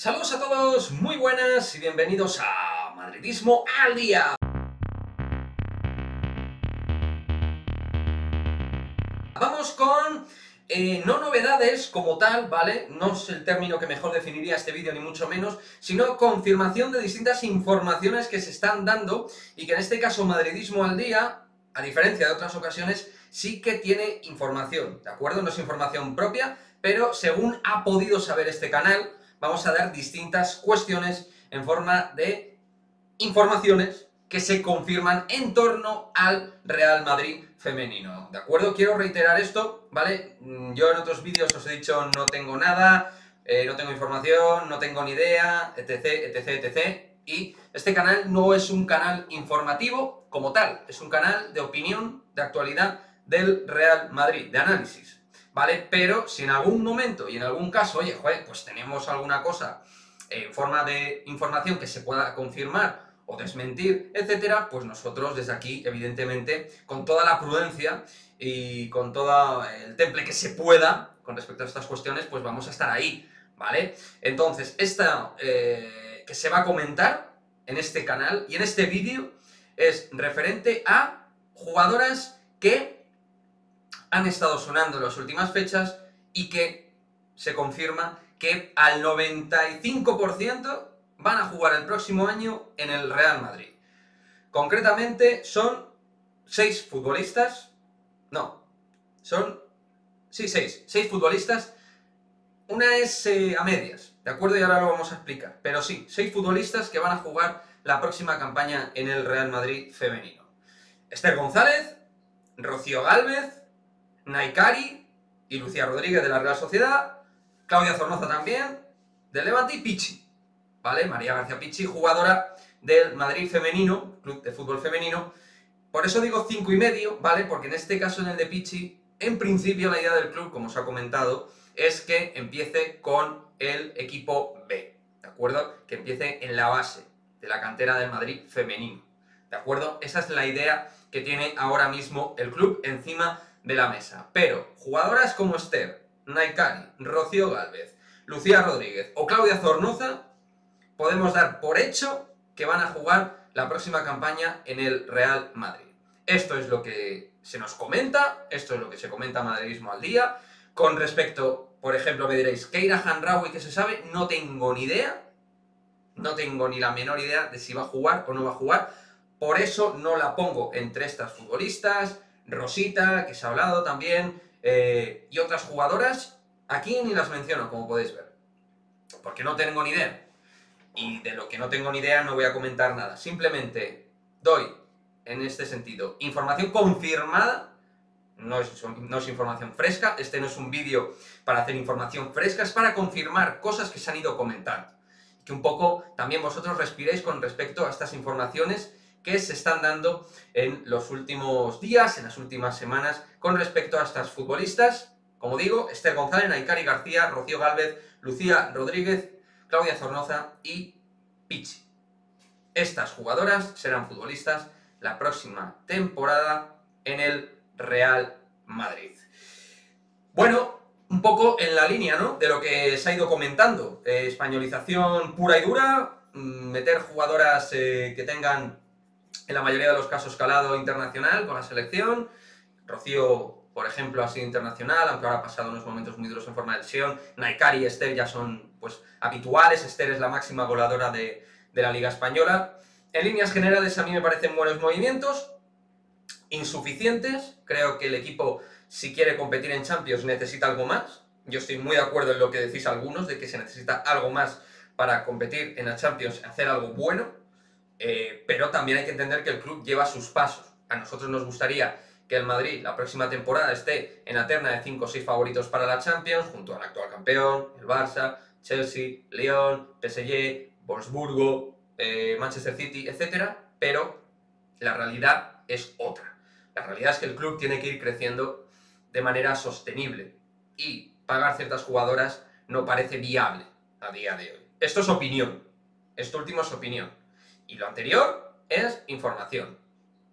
Saludos a todos, muy buenas y bienvenidos a Madridismo al Día. Vamos con, no novedades como tal, ¿vale? No es el término que mejor definiría este vídeo, ni mucho menos, sino confirmación de distintas informaciones que se están dando y que en este caso Madridismo al Día, a diferencia de otras ocasiones, sí que tiene información, ¿de acuerdo? No es información propia, pero según ha podido saber este canal, vamos a dar distintas cuestiones en forma de informaciones que se confirman en torno al Real Madrid femenino, ¿de acuerdo? Quiero reiterar esto, ¿vale? Yo en otros vídeos os he dicho no tengo nada, no tengo información, no tengo ni idea, etc, etc, etc. Y este canal no es un canal informativo como tal, es un canal de opinión, de actualidad del Real Madrid, de análisis, ¿vale? Pero si en algún momento y en algún caso, oye, joder, pues tenemos alguna cosa en forma de información que se pueda confirmar o desmentir, etcétera, pues nosotros desde aquí, evidentemente, con toda la prudencia y con todo el temple que se pueda con respecto a estas cuestiones, pues vamos a estar ahí, ¿vale? Entonces, esta que se va a comentar en este canal y en este vídeo es referente a jugadoras que han estado sonando en las últimas fechas y que se confirma que al 95% van a jugar el próximo año en el Real Madrid. Concretamente son 6 futbolistas, no, son, sí, 6 futbolistas, una es a medias, ¿de acuerdo? Y ahora lo vamos a explicar, pero sí, 6 futbolistas que van a jugar la próxima campaña en el Real Madrid femenino. Esther González, Rocío Gálvez, Naikari y Lucía Rodríguez de la Real Sociedad, Claudia Zornoza también, del Levante y Pichi, ¿vale? María García Pichi, jugadora del Madrid femenino, club de fútbol femenino. Por eso digo 5,5, ¿vale? Porque en este caso, en el de Pichi, en principio la idea del club, como os ha comentado, es que empiece con el equipo B, ¿de acuerdo? Que empiece en la base de la cantera del Madrid femenino, ¿de acuerdo? Esa es la idea que tiene ahora mismo el club encima de la mesa. Pero jugadoras como Esther, Naikari, Rocío Gálvez, Lucía Rodríguez o Claudia Zornoza, podemos dar por hecho que van a jugar la próxima campaña en el Real Madrid. Esto es lo que se nos comenta, esto es lo que se comenta Madridismo al Día. Con respecto, por ejemplo, me diréis, Keira Hamraoui, ¿qué se sabe? No tengo ni idea, no tengo ni la menor idea de si va a jugar o no va a jugar. Por eso no la pongo entre estas futbolistas. Rosita, que se ha hablado también, y otras jugadoras, aquí ni las menciono, como podéis ver, porque no tengo ni idea. Y de lo que no tengo ni idea no voy a comentar nada. Simplemente doy, en este sentido, información confirmada. No es información fresca. Este no es un vídeo para hacer información fresca. Es para confirmar cosas que se han ido comentando. Que un poco también vosotros respiréis con respecto a estas informaciones que se están dando en los últimos días, en las últimas semanas, con respecto a estas futbolistas. Como digo, Esther González, Naikari García, Rocío Gálvez, Lucía Rodríguez, Claudia Zornoza y Pichi. Estas jugadoras serán futbolistas la próxima temporada en el Real Madrid. Bueno, un poco en la línea, ¿no?, de lo que se ha ido comentando. Españolización pura y dura, meter jugadoras que tengan, en la mayoría de los casos, calado internacional con la selección. Rocío, por ejemplo, ha sido internacional, aunque ahora ha pasado unos momentos muy duros en forma de lesión. Naikari y Esther ya son, pues, habituales. Esther es la máxima goleadora de la Liga Española. En líneas generales, a mí me parecen buenos movimientos, insuficientes. Creo que el equipo, si quiere competir en Champions, necesita algo más. Yo estoy muy de acuerdo en lo que decís algunos, de que se necesita algo más para competir en la Champions, hacer algo bueno, pero también hay que entender que el club lleva sus pasos. A nosotros nos gustaría que el Madrid la próxima temporada esté en la terna de 5 o 6 favoritos para la Champions, junto al actual campeón, el Barça, Chelsea, Lyon, PSG, Wolfsburgo, Manchester City, etc. Pero la realidad es otra. La realidad es que el club tiene que ir creciendo de manera sostenible y pagar ciertas jugadoras no parece viable a día de hoy. Esto es opinión. Esto último es opinión. Y lo anterior es información,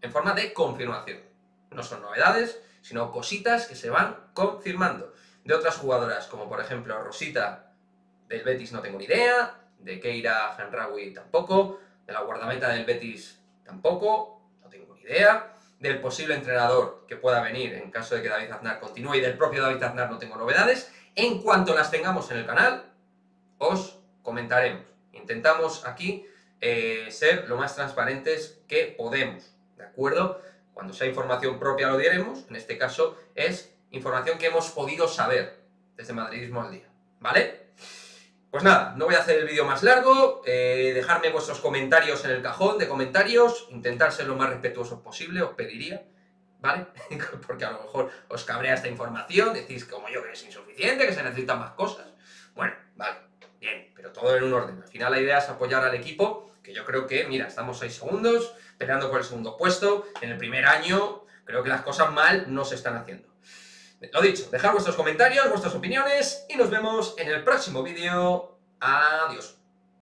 en forma de confirmación. No son novedades, sino cositas que se van confirmando. De otras jugadoras, como por ejemplo Rosita del Betis, no tengo ni idea. de Keira Hamraoui tampoco, de la guardameta del Betis tampoco, no tengo ni idea, del posible entrenador que pueda venir en caso de que David Aznar continúe y del propio David Aznar no tengo novedades. En cuanto las tengamos en el canal, os comentaremos. Intentamos aquí ser lo más transparentes que podemos, ¿de acuerdo? Cuando sea información propia lo diremos, en este caso es información que hemos podido saber desde Madridismo al Día, ¿vale? Pues nada, no voy a hacer el vídeo más largo, dejadme vuestros comentarios en el cajón de comentarios, intentar ser lo más respetuosos posible, os pediría, ¿vale? Porque a lo mejor os cabrea esta información, decís como yo que es insuficiente, que se necesitan más cosas. Bueno, vale, bien, pero todo en un orden. Al final la idea es apoyar al equipo, que yo creo que, mira, estamos 6 segundos, peleando por el segundo puesto, en el primer año, creo que las cosas mal no se están haciendo. Lo dicho, dejad vuestros comentarios, vuestras opiniones y nos vemos en el próximo vídeo. Adiós.